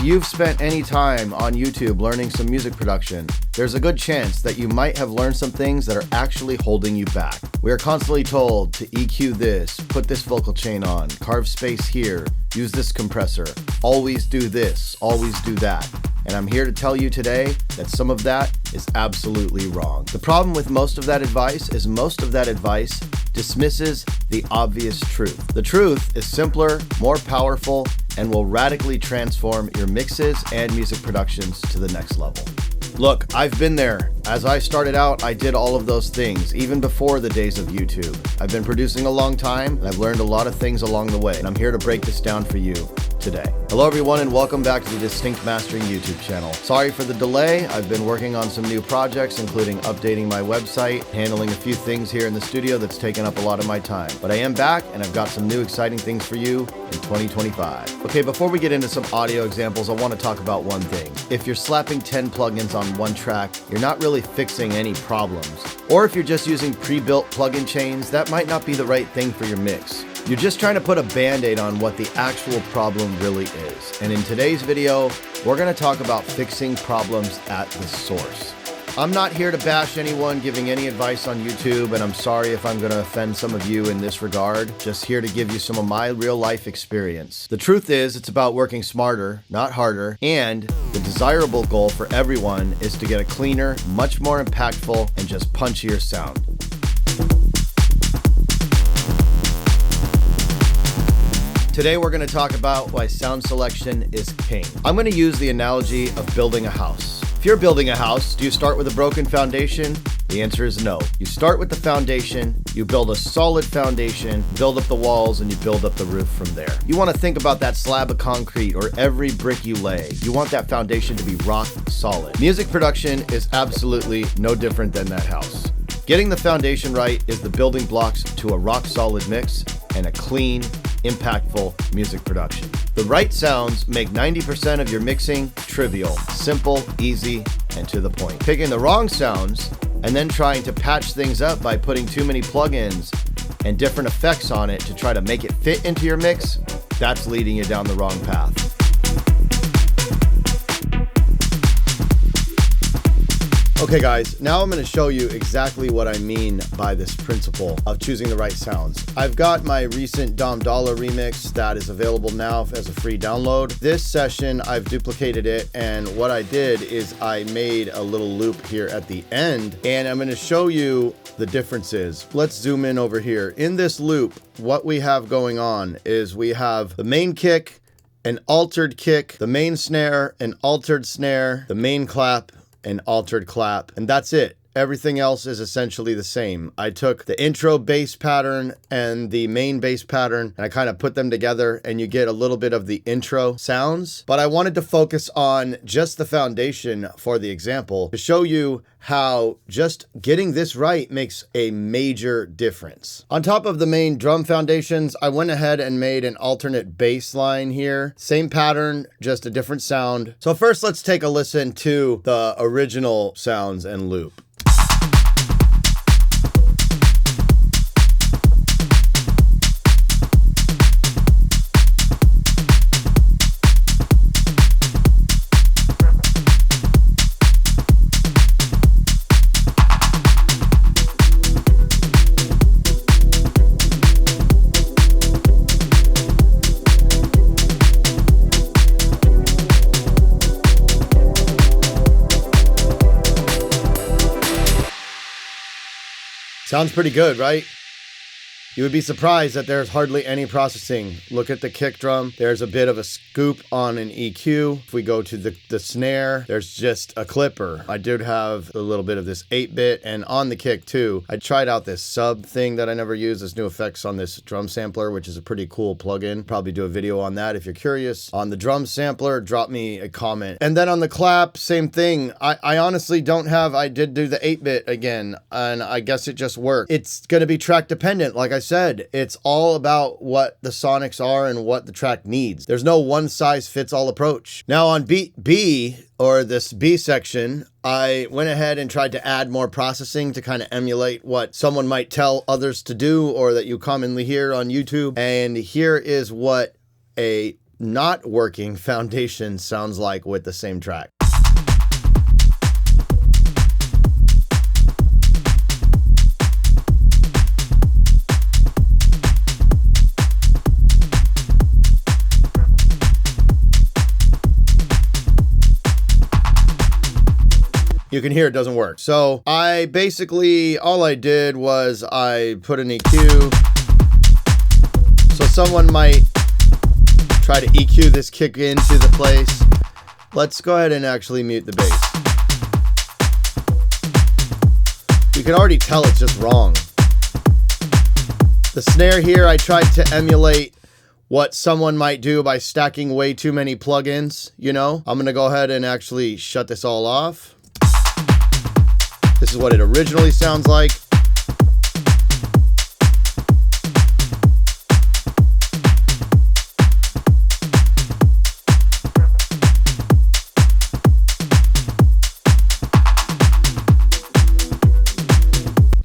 You've spent any time on YouTube learning some music production, there's a good chance that you might have learned some things that are actually holding you back. We are constantly told to EQ this, put this vocal chain on, carve space here, use this compressor, always do this, always do that. And I'm here to tell you today that some of that is absolutely wrong. The problem with most of that advice is most of that advice dismisses the obvious truth. The truth is simpler, more powerful, and will radically transform your mixes and music productions to the next level. Look, I've been there. As I started out, I did all of those things, even before the days of YouTube. I've been producing a long time, and I've learned a lot of things along the way, and I'm here to break this down for you today. Hello everyone, and welcome back to the Distinct Mastering YouTube channel. Sorry for the delay. I've been working on some new projects, including updating my website, handling a few things here in the studio that's taken up a lot of my time. But I am back, and I've got some new exciting things for you in 2025. Okay, before we get into some audio examples, I want to talk about one thing. If you're slapping 10 plugins on one track, you're not really fixing any problems. Or if you're just using pre-built plugin chains, that might not be the right thing for your mix. You're just trying to put a band-aid on what the actual problem really is. And in today's video, we're going to talk about fixing problems at the source. I'm not here to bash anyone giving any advice on YouTube, and I'm sorry if I'm going to offend some of you in this regard. Just here to give you some of my real-life experience. The truth is, it's about working smarter, not harder, and the desirable goal for everyone is to get a cleaner, much more impactful, and just punchier sound. Today we're going to talk about why sound selection is king. I'm going to use the analogy of building a house. If you're building a house, do you start with a broken foundation? The answer is no. You start with the foundation, you build a solid foundation, build up the walls, and you build up the roof from there. You want to think about that slab of concrete or every brick you lay. You want that foundation to be rock solid. Music production is absolutely no different than that house. Getting the foundation right is the building blocks to a rock solid mix and a clean, impactful music production. The right sounds make 90% of your mixing trivial, simple, easy, and to the point. Picking the wrong sounds and then trying to patch things up by putting too many plugins and different effects on it to try to make it fit into your mix, that's leading you down the wrong path. Okay guys, now I'm going to show you exactly what I mean by this principle of choosing the right sounds. I've got my recent Dom Dollar remix that is available now as a free download. This session, I've duplicated it, and what I did is I made a little loop here at the end, and I'm going to show you the differences. Let's zoom in over here. In this loop, what we have going on is we have the main kick, an altered kick, the main snare, an altered snare, the main clap, an altered clap, and that's it. Everything else is essentially the same. I took the intro bass pattern and the main bass pattern and I kind of put them together and you get a little bit of the intro sounds. But I wanted to focus on just the foundation for the example to show you how just getting this right makes a major difference. On top of the main drum foundations, I went ahead and made an alternate bass line here. Same pattern, just a different sound. So first let's take a listen to the original sounds and loop. Sounds pretty good, right? You would be surprised that there's hardly any processing. Look at the kick drum. There's a bit of a scoop on an EQ. If we go to the snare, there's just a clipper. I did have a little bit of this 8-bit, and on the kick too, I tried out this sub thing that I never used, this new effects on this drum sampler, which is a pretty cool plugin. Probably do a video on that if you're curious. On the drum sampler, drop me a comment. And then on the clap, same thing. I honestly don't have, I did do the 8-bit again, and I guess it just worked. It's gonna be track dependent, like I said. It's all about what the sonics are and what the track needs. There's no one size fits all approach. Now on beat B, or this B section, I went ahead and tried to add more processing to kind of emulate what someone might tell others to do or that you commonly hear on YouTube. And here is what a not working foundation sounds like with the same track. You can hear it doesn't work. So I basically, all I did was I put an EQ. So someone might try to EQ this kick into the place. Let's go ahead and actually mute the bass. You can already tell it's just wrong. The snare here, I tried to emulate what someone might do by stacking way too many plugins, you know? I'm gonna go ahead and actually shut this all off. This is what it originally sounds like.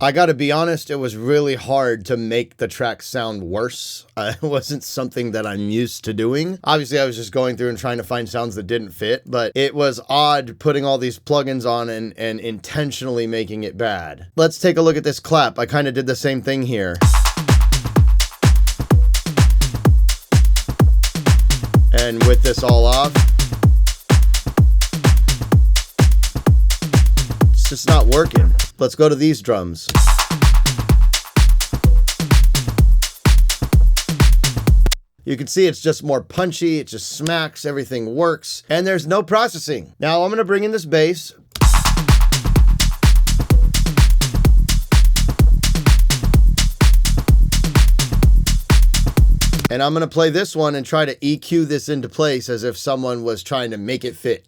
I gotta be honest, it was really hard to make the track sound worse. It wasn't something that I'm used to doing. Obviously, I was just going through and trying to find sounds that didn't fit, but it was odd putting all these plugins on and intentionally making it bad. Let's take a look at this clap. I kind of did the same thing here. And with this all off, it's just not working. Let's go to these drums. You can see it's just more punchy, it just smacks, everything works, and there's no processing. Now I'm gonna bring in this bass. And I'm gonna play this one and try to EQ this into place as if someone was trying to make it fit.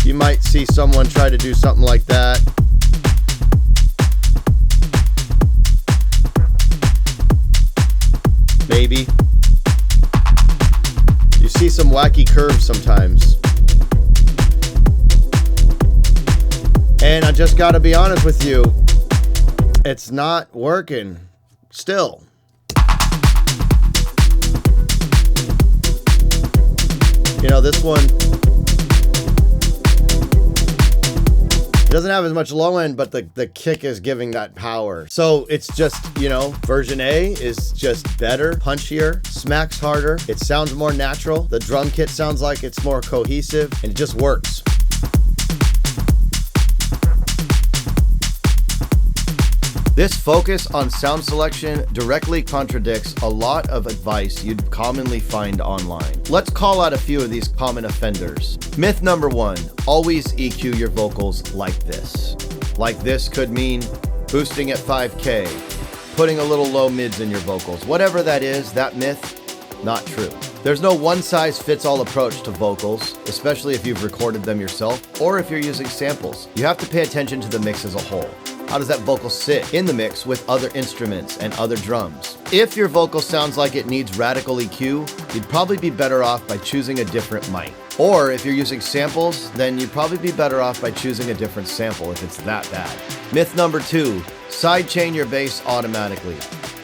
You might see someone try to do something like that. Maybe. You see some wacky curves sometimes. And I just gotta be honest with you, it's not working still. You know, this one, it doesn't have as much low end, but the kick is giving that power. So it's just, you know, version A is just better, punchier, smacks harder. It sounds more natural. The drum kit sounds like it's more cohesive, and it just works. This focus on sound selection directly contradicts a lot of advice you'd commonly find online. Let's call out a few of these common offenders. Myth number 1, always EQ your vocals like this. Like this could mean boosting at 5K, putting a little low mids in your vocals. Whatever that is, that myth, not true. There's no one-size-fits-all approach to vocals, especially if you've recorded them yourself or if you're using samples. You have to pay attention to the mix as a whole. How does that vocal sit in the mix with other instruments and other drums? If your vocal sounds like it needs radical EQ, you'd probably be better off by choosing a different mic. Or if you're using samples, then you'd probably be better off by choosing a different sample if it's that bad. Myth number 2, sidechain your bass automatically.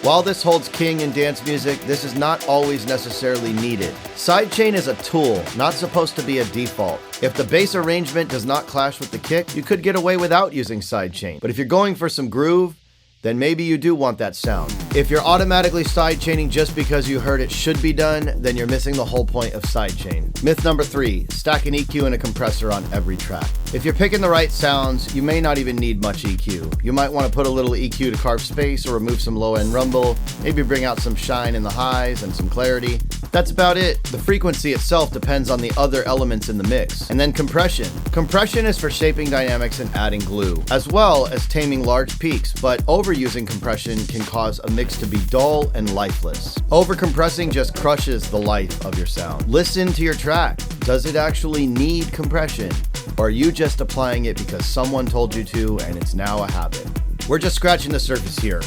While this holds king in dance music, this is not always necessarily needed. Sidechain is a tool, not supposed to be a default. If the bass arrangement does not clash with the kick, you could get away without using sidechain. But if you're going for some groove, then maybe you do want that sound. If you're automatically sidechaining just because you heard it should be done, then you're missing the whole point of sidechain. Myth number 3, stack an EQ and a compressor on every track. If you're picking the right sounds, you may not even need much EQ. You might want to put a little EQ to carve space or remove some low-end rumble, maybe bring out some shine in the highs and some clarity. That's about it. The frequency itself depends on the other elements in the mix. And then compression. Compression is for shaping dynamics and adding glue, as well as taming large peaks, but overusing compression can cause a mix to be dull and lifeless. Overcompressing just crushes the life of your sound. Listen to your track. Does it actually need compression? Or are you just applying it because someone told you to and it's now a habit? We're just scratching the surface here.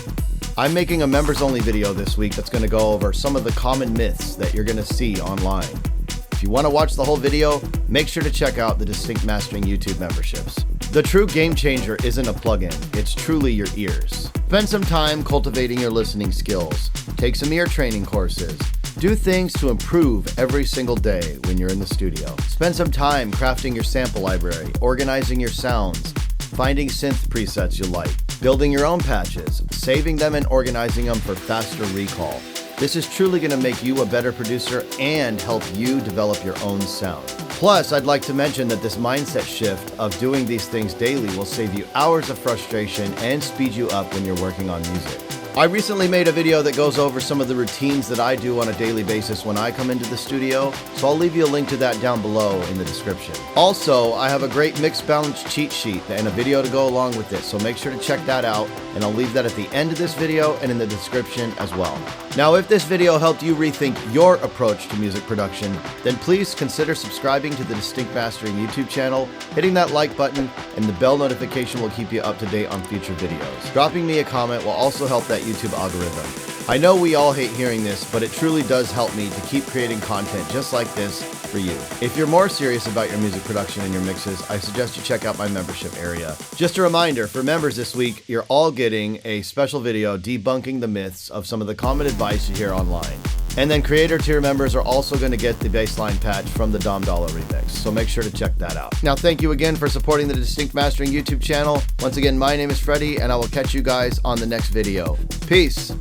I'm making a members-only video this week that's going to go over some of the common myths that you're going to see online. If you want to watch the whole video, make sure to check out the Distinct Mastering YouTube memberships. The true game changer isn't a plugin, it's truly your ears. Spend some time cultivating your listening skills. Take some ear training courses. Do things to improve every single day when you're in the studio. Spend some time crafting your sample library, organizing your sounds, finding synth presets you like, building your own patches, saving them and organizing them for faster recall. This is truly going to make you a better producer and help you develop your own sound. Plus, I'd like to mention that this mindset shift of doing these things daily will save you hours of frustration and speed you up when you're working on music. I recently made a video that goes over some of the routines that I do on a daily basis when I come into the studio, so I'll leave you a link to that down below in the description. Also, I have a great mix balance cheat sheet and a video to go along with it, so make sure to check that out, and I'll leave that at the end of this video and in the description as well. Now, if this video helped you rethink your approach to music production, then please consider subscribing to the Distinct Mastering YouTube channel, hitting that like button, and the bell notification will keep you up to date on future videos. Dropping me a comment will also help that YouTube algorithm. I know we all hate hearing this, but it truly does help me to keep creating content just like this for you. If you're more serious about your music production and your mixes, I suggest you check out my membership area. Just a reminder, for members this week, you're all getting a special video debunking the myths of some of the common advice you hear online. And then creator tier members are also going to get the baseline patch from the Dom Dollar remix, so make sure to check that out. Now, thank you again for supporting the Distinct Mastering YouTube channel. Once again, my name is Freddie, and I will catch you guys on the next video. Peace!